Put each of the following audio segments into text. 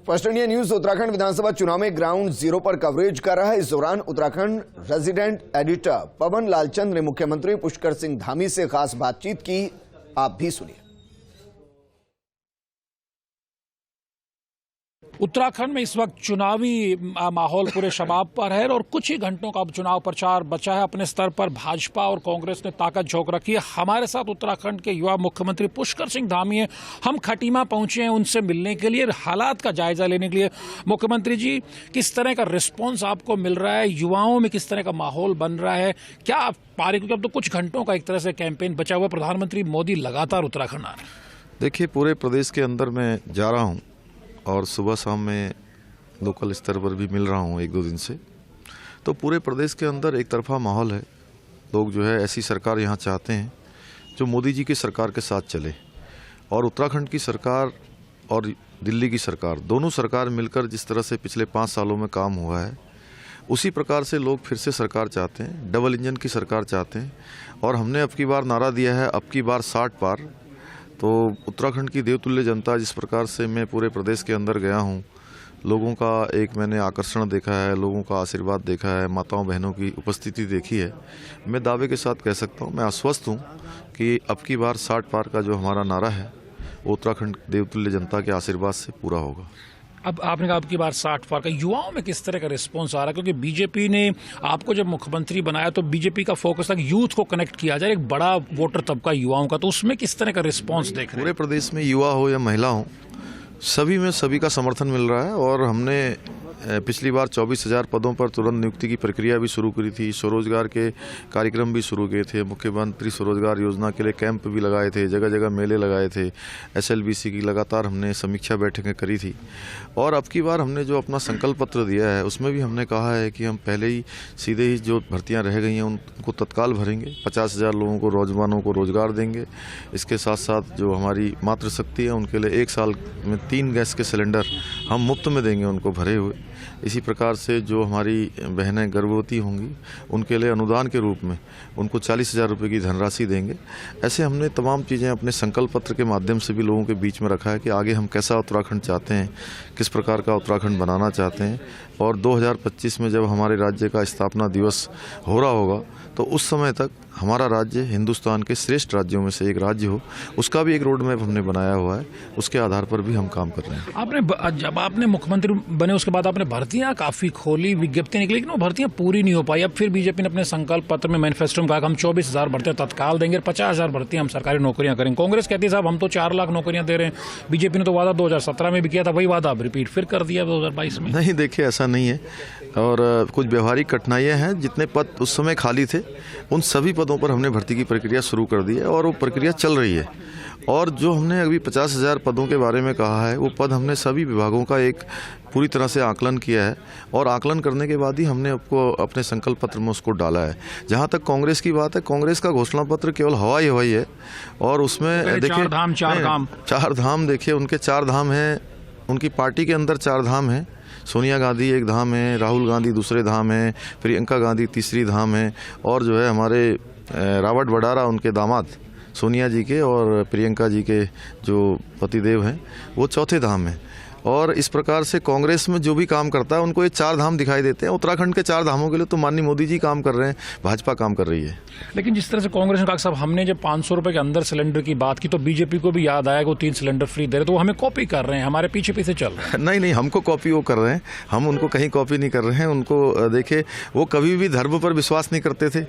First India news Uttarakhand विधानसभा चुनाव में ground zero पर कवरेज कर रहा है। इस दौरान उत्तराखंड रेजिडेंट एडिटर पवन लालचंद ने मुख्यमंत्री पुष्कर सिंह धामी से खास बातचीत की। आप भी सुनिए। उत्तराखंड में इस वक्त चुनावी माहौल पूरे शबाब पर है और कुछ ही घंटों का अब चुनाव प्रचार बचा है। अपने स्तर पर भाजपा और कांग्रेस ने ताकत झोंक रखी है। हमारे साथ उत्तराखंड के युवा मुख्यमंत्री पुष्कर सिंह धामी हैं। हम खटीमा पहुंचे हैं उनसे मिलने के लिए, हालात का जायजा लेने के लिए। मुख्यमंत्री जी, किस तरह का रिस्पॉन्स आपको मिल रहा है? युवाओं में किस तरह का माहौल बन रहा है? क्या आप पा रहे, क्योंकि अब तो कुछ घंटों का एक तरह से कैंपेन बचा हुआ। प्रधानमंत्री मोदी लगातार उत्तराखंड आ रहे हैं। देखिए, पूरे प्रदेश के अंदर मैं जा रहा हूँ और सुबह शाम में लोकल स्तर पर भी मिल रहा हूँ एक दो दिन से। तो पूरे प्रदेश के अंदर एक तरफा माहौल है। लोग जो है ऐसी सरकार यहाँ चाहते हैं जो मोदी जी की सरकार के साथ चले, और उत्तराखंड की सरकार और दिल्ली की सरकार, दोनों सरकार मिलकर जिस तरह से पिछले 5 सालों में काम हुआ है, उसी प्रकार से लोग फिर से सरकार चाहते हैं। डबल इंजन की सरकार चाहते हैं। और हमने अब की बार नारा दिया है, अब की बार 60 पार। तो उत्तराखंड की देवतुल्य जनता, जिस प्रकार से मैं पूरे प्रदेश के अंदर गया हूँ, लोगों का एक मैंने आकर्षण देखा है, लोगों का आशीर्वाद देखा है, माताओं बहनों की उपस्थिति देखी है, मैं दावे के साथ कह सकता हूँ, मैं आश्वस्त हूँ कि अब की बार 60 पार का जो हमारा नारा है वो उत्तराखंड देवतुल्य जनता के आशीर्वाद से पूरा होगा। अब आपने कहा अब की बार 60 पार का, युवाओं में किस तरह का रिस्पांस आ रहा है? क्योंकि बीजेपी ने आपको जब मुख्यमंत्री बनाया तो बीजेपी का फोकस था कि यूथ को कनेक्ट किया जाए, एक बड़ा वोटर तबका युवाओं का, तो उसमें किस तरह का रिस्पांस देख रहे हैं? पूरे प्रदेश में युवा हो या महिला हो, सभी में सभी का समर्थन मिल रहा है। और हमने पिछली बार 24,000 पदों पर तुरंत नियुक्ति की प्रक्रिया भी शुरू करी थी। स्वरोजगार के कार्यक्रम भी शुरू किए थे। मुख्यमंत्री स्वरोजगार योजना के लिए कैंप भी लगाए थे, जगह जगह मेले लगाए थे। SLBC की लगातार हमने समीक्षा बैठकें करी थी। और अब की बार हमने जो अपना संकल्प पत्र दिया है उसमें भी हमने कहा है कि हम पहले ही सीधे ही जो भर्तियाँ रह गई हैं उनको तत्काल भरेंगे। 50,000 लोगों को, नौजवानों को रोजगार देंगे। इसके साथ साथ जो हमारी मातृशक्ति है उनके लिए 1 साल में 3 गैस के सिलेंडर हम मुफ्त में देंगे उनको भरे हुए। इसी प्रकार से जो हमारी बहनें गर्भवती होंगी उनके लिए अनुदान के रूप में उनको 40,000 रुपये की धनराशि देंगे। ऐसे हमने तमाम चीज़ें अपने संकल्प पत्र के माध्यम से भी लोगों के बीच में रखा है कि आगे हम कैसा उत्तराखंड चाहते हैं, किस प्रकार का उत्तराखंड बनाना चाहते हैं। और 2025 में जब हमारे राज्य का स्थापना दिवस हो रहा होगा तो उस समय तक हमारा राज्य हिंदुस्तान के श्रेष्ठ राज्यों में से एक राज्य हो, उसका भी एक रोड मैप हमने बनाया हुआ है। उसके आधार पर भी हम काम कर रहे हैं। जब आपने मुख्यमंत्री बने उसके बाद आपने भर्तियां काफ़ी खोली, विज्ञप्ति निकली, लेकिन वो भर्तियां पूरी नहीं हो पाई। अब फिर बीजेपी ने अपने संकल्प पत्र में, मैनिफेस्टो में कहा कि हम 24,000 भर्तियां तत्काल देंगे, 50,000 भर्तियां हम सरकारी नौकरियां करेंगे। कांग्रेस कहती है साहब हम तो 4 लाख नौकरियां दे रहे हैं। बीजेपी ने तो वादा 2017 में भी किया था, वही वादा अब रिपीट फिर कर दिया 2022 में। नहीं, देखिए ऐसा नहीं है। और कुछ व्यवहारिक कठिनाइयाँ हैं। जितने पद उस समय खाली थे उन सभी पदों पर हमने भर्ती की प्रक्रिया शुरू कर दी है और वो प्रक्रिया चल रही है। और जो हमने अभी 50,000 पदों के बारे में कहा है वो पद हमने सभी विभागों का एक पूरी तरह से आकलन किया है और आकलन करने के बाद ही हमने आपको अपने संकल्प पत्र में उसको डाला है। जहाँ तक कांग्रेस की बात है, कांग्रेस का घोषणा पत्र केवल हवाई है। और उसमें देखिए 4 धाम, देखिए उनके 4 धाम हैं, उनकी पार्टी के अंदर 4 धाम हैं। सोनिया गांधी एक धाम है, राहुल गांधी दूसरे धाम है, प्रियंका गांधी तीसरी धाम है, और जो है हमारे रावत वडारा उनके दामाद सोनिया जी के और प्रियंका जी के जो पतिदेव हैं वो चौथे धाम हैं। और इस प्रकार से कांग्रेस में जो भी काम करता है उनको ये 4 धाम दिखाई देते हैं। उत्तराखंड के 4 धामों के लिए तो माननीय मोदी जी काम कर रहे हैं, भाजपा काम कर रही है। लेकिन जिस तरह से कांग्रेस ने कहा साहब हमने जब 500 रुपए के अंदर सिलेंडर की बात की तो बीजेपी को भी याद आया कि वो 3 सिलेंडर फ्री दे रहे, तो वो हमें कॉपी कर रहे हैं, हमारे पीछे पीछे चल रहे हैं। नहीं, हमको कॉपी वो कर रहे हैं, हम उनको कहीं कॉपी नहीं कर रहे हैं। उनको देखिए, वो कभी भी धर्म पर विश्वास नहीं करते थे।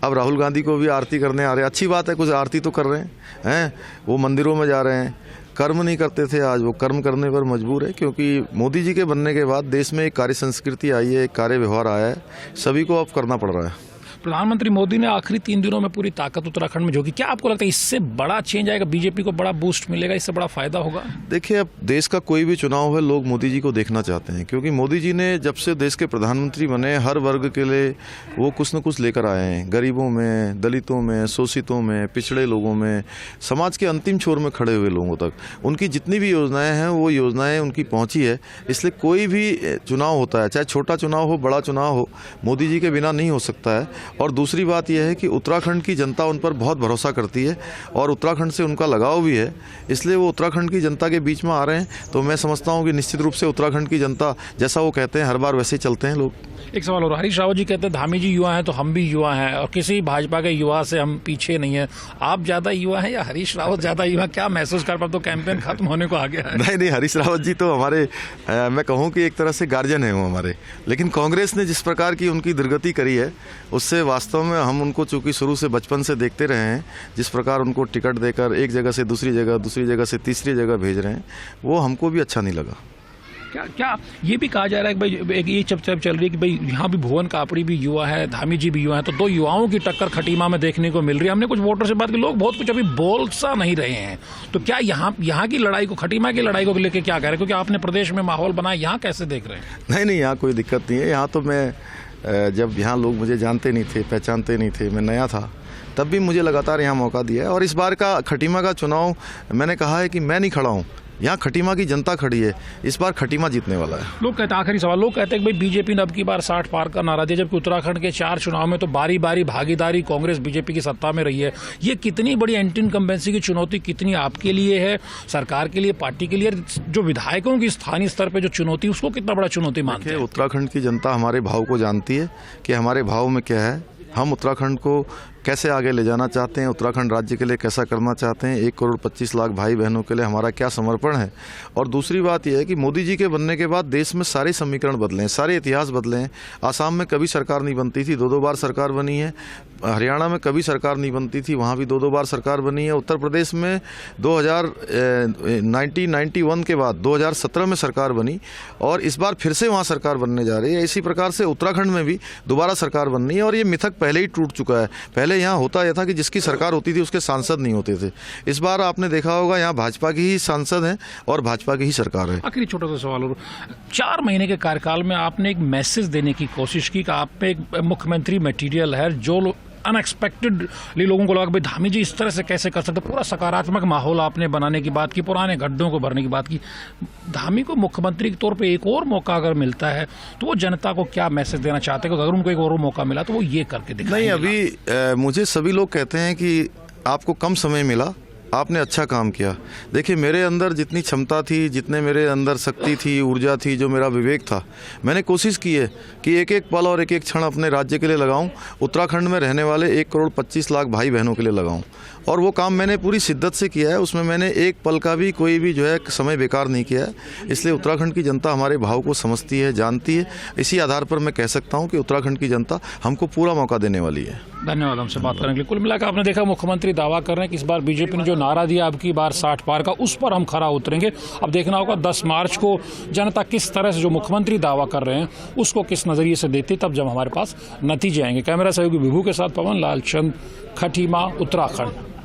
अब राहुल गांधी को भी आरती करने आ रहे हैं, अच्छी बात है, कुछ आरती तो कर रहे हैं। वो मंदिरों में जा रहे हैं, कर्म नहीं करते थे, आज वो कर्म करने पर मजबूर है। क्योंकि मोदी जी के बनने के बाद देश में एक कार्य संस्कृति आई है, एक कार्य व्यवहार आया है, सभी को अब करना पड़ रहा है। प्रधानमंत्री मोदी ने आखिरी 3 दिनों में पूरी ताकत उत्तराखंड में झोंकी। क्या आपको लगता है इससे बड़ा चेंज आएगा, बीजेपी को बड़ा बूस्ट मिलेगा, इससे बड़ा फायदा होगा? देखिए, अब देश का कोई भी चुनाव है, लोग मोदी जी को देखना चाहते हैं। क्योंकि मोदी जी ने जब से देश के प्रधानमंत्री बने, हर वर्ग के लिए वो कुछ न कुछ लेकर आए हैं। गरीबों में, दलितों में, शोषितों में, पिछड़े लोगों में, समाज के अंतिम छोर में खड़े हुए लोगों तक उनकी जितनी भी योजनाएं हैं वो योजनाएं उनकी पहुंची है। इसलिए कोई भी चुनाव होता है, चाहे छोटा चुनाव हो, बड़ा चुनाव हो, मोदी जी के बिना नहीं हो सकता है। और दूसरी बात यह है कि उत्तराखंड की जनता उन पर बहुत भरोसा करती है और उत्तराखंड से उनका लगाव भी है, इसलिए वो उत्तराखंड की जनता के बीच में आ रहे हैं। तो मैं समझता हूँ कि निश्चित रूप से उत्तराखंड की जनता जैसा वो कहते हैं हर बार वैसे ही चलते हैं लोग। एक सवाल और, हरीश रावत जी कहते हैं धामी जी युवा हैं तो हम भी युवा हैं और किसी भाजपा के युवा से हम पीछे नहीं है। आप ज्यादा युवा हैं या हरीश रावत ज्यादा युवा, क्या महसूस कर पाते? तो कैंपेन खत्म होने को आ गया है। नहीं, हरीश रावत जी तो हमारे मैं कहूँ कि एक तरह से गार्जियन है वो हमारे, लेकिन कांग्रेस ने जिस प्रकार की उनकी दुर्गति करी है उससे वास्तव में हम उनको चूंकि शुरू से बचपन से देखते रहे हैं, जिस प्रकार उनको टिकट देकर एक जगह से दूसरी जगह से तीसरी जगह भेज रहे हैं, वो हमको भी अच्छा नहीं लगा। क्या ये भी कहा जा रहा है कि भाई एक ये चर्चा चल रही है कि भाई यहाँ भी भुवन कापड़ी भी युवा है, धामी जी भी युवा है, तो दो युवाओं की टक्कर खटीमा में देखने को मिल रही है। हमने कुछ वोटर से बात की, लोग बहुत कुछ अभी बोल सा नहीं रहे हैं। तो क्या यहाँ की लड़ाई को, खटीमा की लड़ाई को लेकर क्या कह रहे हैं? क्योंकि आपने प्रदेश में माहौल बनाया, यहाँ कैसे देख रहे हैं? नहीं, यहाँ कोई दिक्कत नहीं है। यहाँ तो मैं जब यहाँ लोग मुझे जानते नहीं थे, पहचानते नहीं थे, मैं नया था, तब भी मुझे लगातार यहाँ मौका दिया है। और इस बार का खटीमा का चुनाव मैंने कहा है कि मैं नहीं खड़ा हूँ, यहाँ खटीमा की जनता खड़ी है। इस बार खटीमा जीतने वाला है। लोग कहते हैं, आखिरी सवाल, लोग कहते हैं कि भाई बीजेपी ने अब की बार 60 पार का नारा दिया, जबकि उत्तराखंड के 4 चुनाव में तो बारी बारी भागीदारी कांग्रेस बीजेपी की सत्ता में रही है। ये कितनी बड़ी एंटी इनकम्बेंसी की चुनौती कितनी आपके लिए है, सरकार के लिए, पार्टी के लिए, जो विधायकों की स्थानीय स्तर पर जो चुनौती, उसको कितना बड़ा चुनौती मानते हैं? उत्तराखंड की जनता हमारे भाव को जानती है कि हमारे भाव में क्या है, हम उत्तराखंड को कैसे आगे ले जाना चाहते हैं, उत्तराखंड राज्य के लिए कैसा करना चाहते हैं, 1 करोड़ 25 लाख भाई बहनों के लिए हमारा क्या समर्पण है। और दूसरी बात यह है कि मोदी जी के बनने के बाद देश में सारे समीकरण बदले हैं, सारे इतिहास बदले हैं। आसाम में कभी सरकार नहीं बनती थी, 2-2 बार सरकार बनी है। हरियाणा में कभी सरकार नहीं बनती थी, वहाँ भी 2-2 बार सरकार बनी है। उत्तर प्रदेश में 1991 के बाद 2017 में सरकार बनी और इस बार फिर से वहाँ सरकार बनने जा रही है। इसी प्रकार से उत्तराखंड में भी दोबारा सरकार बननी है और ये मिथक पहले ही टूट चुका है। पहले यहाँ होता यह था कि जिसकी सरकार होती थी उसके सांसद नहीं होते थे। इस बार आपने देखा होगा यहाँ भाजपा की ही सांसद हैं और भाजपा की ही सरकार है। आखिरी छोटा सा सवाल और, 4 महीने के कार्यकाल में आपने एक मैसेज देने की कोशिश की कि आप पे एक मुख्यमंत्री मटेरियल है, जो अनएक्सपेक्टेडली लोगों को लगा कि भाई धामी जी इस तरह से कैसे कर सकते। पूरा सकारात्मक माहौल आपने बनाने की बात की, पुराने गड्ढों को भरने की बात की। धामी को मुख्यमंत्री के तौर पे एक और मौका अगर मिलता है तो वो जनता को क्या मैसेज देना चाहते हैं? अगर उनको एक और मौका मिला तो वो ये करके दिखाएंगे। नहीं, अभी मुझे सभी लोग कहते हैं कि आपको कम समय मिला, आपने अच्छा काम किया। देखिए, मेरे अंदर जितनी क्षमता थी, जितने मेरे अंदर शक्ति थी, ऊर्जा थी, जो मेरा विवेक था, मैंने कोशिश की है कि एक एक पल और एक एक क्षण अपने राज्य के लिए लगाऊं, उत्तराखंड में रहने वाले 1 करोड़ 25 लाख भाई बहनों के लिए लगाऊं। और वो काम मैंने पूरी शिद्दत से किया है, उसमें मैंने एक पल का भी कोई भी जो है समय बेकार नहीं किया है। इसलिए उत्तराखंड की जनता हमारे भाव को समझती है, जानती है। इसी आधार पर मैं कह सकता हूँ कि उत्तराखंड की जनता हमको पूरा मौका देने वाली है। धन्यवाद हमसे बात करने के लिए। कुल मिलाकर आपने देखा, मुख्यमंत्री दावा कर रहे हैं कि इस बार बीजेपी ने जो नारा दिया अब की बार 60 पार का, उस पर हम खरा उतरेंगे। अब देखना होगा 10 मार्च को जनता किस तरह से जो मुख्यमंत्री दावा कर रहे हैं उसको किस नजरिए से देखती, तब जब हमारे पास नतीजे आएंगे। कैमरा सहयोगी विभू के साथ पवन लालचंद, खटीमा, उत्तराखंड।